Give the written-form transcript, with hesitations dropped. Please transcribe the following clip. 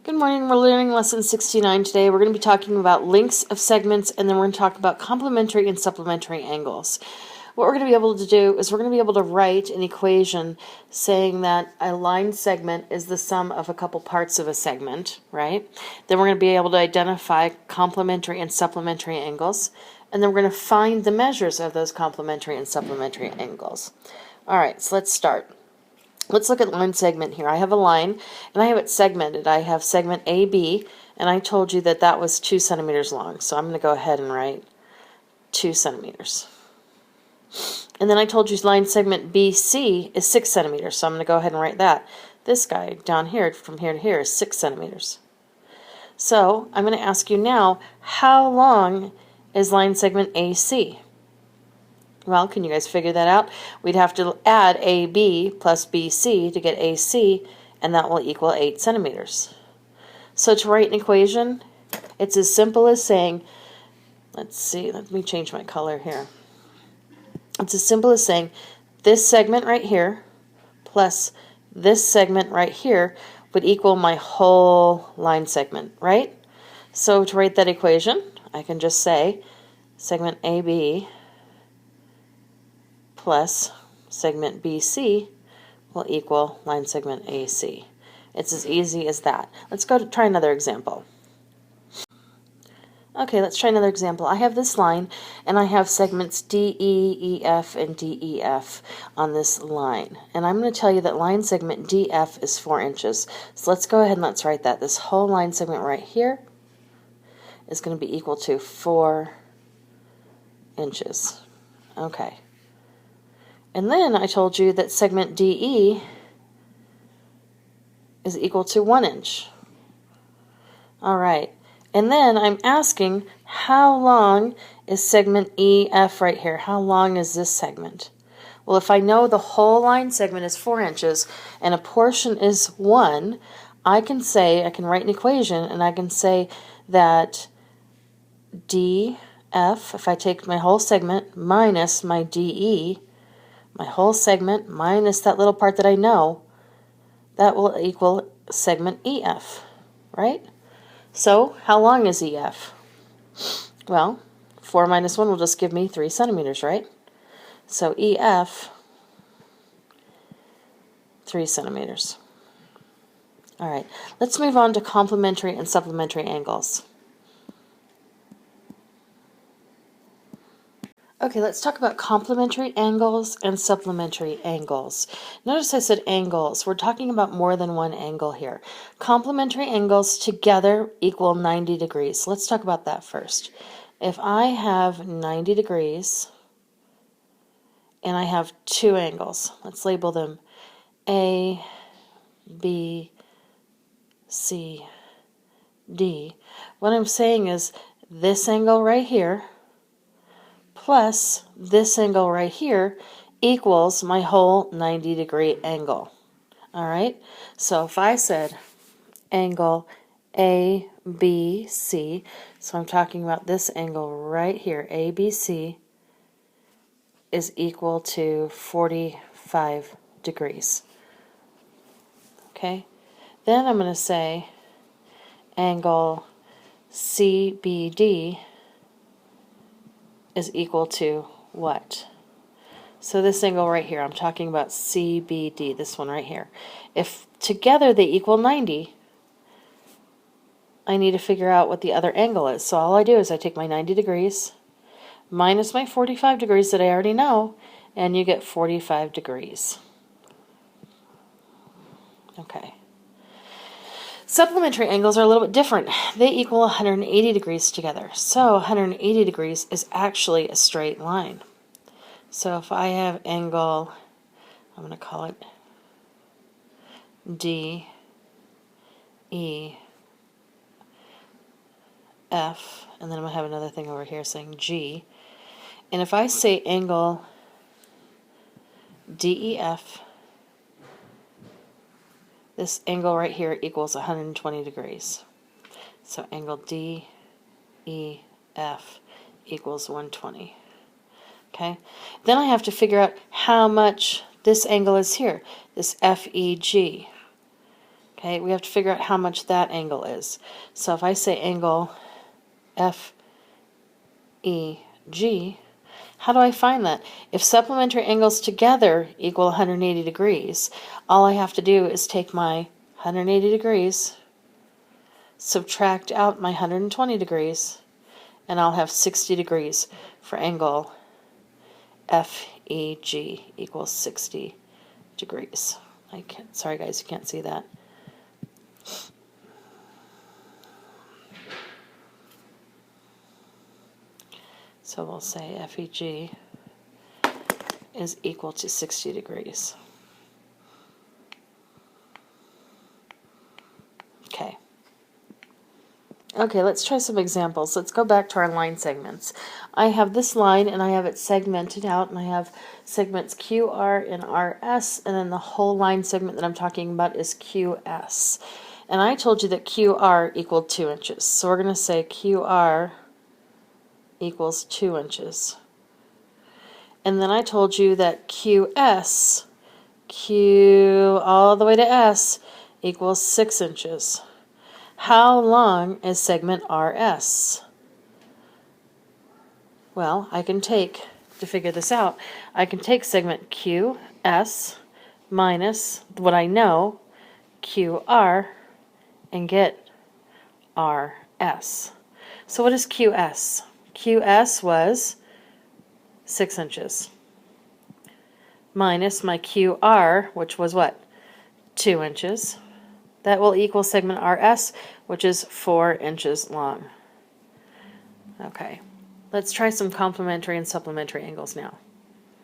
Good morning, we're learning lesson 69 today. We're going to be talking about lengths of segments, and then we're going to talk about complementary and supplementary angles. What we're going to be able to do is we're going to be able to write an equation saying that a line segment is the sum of a couple parts of a segment, right? Then we're going to be able to identify complementary and supplementary angles, and then we're going to find the measures of those complementary and supplementary angles. All right, so let's start. Let's look at line segment here. I have a line, and I have it segmented. I have segment AB, and I told you that that was 2 centimeters long. So I'm going to go ahead and write 2 centimeters. And then I told you line segment BC is 6 centimeters, so I'm going to go ahead and write that. This guy down here, from here to here, is 6 centimeters. So I'm going to ask you now, how long is line segment AC? Well, can you guys figure that out? We'd have to add AB plus BC to get AC, and that will equal 8 centimeters. So to write an equation, it's as simple as saying, let's see, let me change my color here. It's as simple as saying this segment right here plus this segment right here would equal my whole line segment, right? So to write that equation, I can just say segment AB plus segment BC will equal line segment AC. It's as easy as that. Let's go to try another example. Okay, let's try another example. I have this line, and I have segments DE, EF, and DEF on this line. And I'm going to tell you that line segment DF is 4 inches. So let's go ahead and let's write that. This whole line segment right here is going to be equal to 4 inches. Okay. And then I told you that segment DE is equal to 1 inch. All right. And then I'm asking, how long is segment EF right here? How long is this segment? Well, if I know the whole line segment is 4 inches and a portion is 1, I can write an equation, and I can say that DF, if I take my whole segment minus my DE, my whole segment minus that little part that I know, that will equal segment EF, right? So how long is EF? Well, 4 minus 1 will just give me 3 centimeters, right? So EF, 3 centimeters. All right, let's move on to complementary and supplementary angles. Okay, let's talk about complementary angles and supplementary angles. Notice I said angles. We're talking about more than one angle here. Complementary angles together equal 90 degrees. Let's talk about that first. If I have 90 degrees and I have 2 angles, let's label them A, B, C, D. What I'm saying is this angle right here plus this angle right here equals my whole 90-degree angle. All right? So if I said angle ABC, so I'm talking about this angle right here, ABC, is equal to 45 degrees. Okay? Then I'm going to say angle CBD is equal to what? So this angle right here, I'm talking about CBD, this one right here. If together they equal 90, I need to figure out what the other angle is. So all I do is I take my 90 degrees minus my 45 degrees that I already know, and you get 45 degrees. Okay. Supplementary angles are a little bit different. They equal 180 degrees together. So 180 degrees is actually a straight line. So if I have angle, I'm going to call it D, E, F, and then I'm going to have another thing over here saying G. And if I say angle DEF, this angle right here equals 120 degrees. So angle DEF equals 120. Okay? Then I have to figure out how much this angle is here, this FEG. Okay, we have to figure out how much that angle is. So if I say angle FEG, how do I find that? If supplementary angles together equal 180 degrees, all I have to do is take my 180 degrees, subtract out my 120 degrees, and I'll have 60 degrees for angle FEG equals 60 degrees. Sorry guys, you can't see that. So we'll say FEG is equal to 60 degrees. Okay. Okay, let's try some examples. Let's go back to our line segments. I have this line and I have it segmented out, and I have segments QR and RS, and then the whole line segment that I'm talking about is QS. And I told you that QR equaled 2 inches. So we're going to say QR equals 2 inches. And then I told you that QS, Q all the way to S, equals 6 inches. How long is segment RS? Well, to figure this out, I can take segment QS minus what I know, QR, and get RS. So what is QS? QS was 6 inches minus my QR, which was what? 2 inches. That will equal segment RS, which is 4 inches long. Okay, let's try some complementary and supplementary angles now.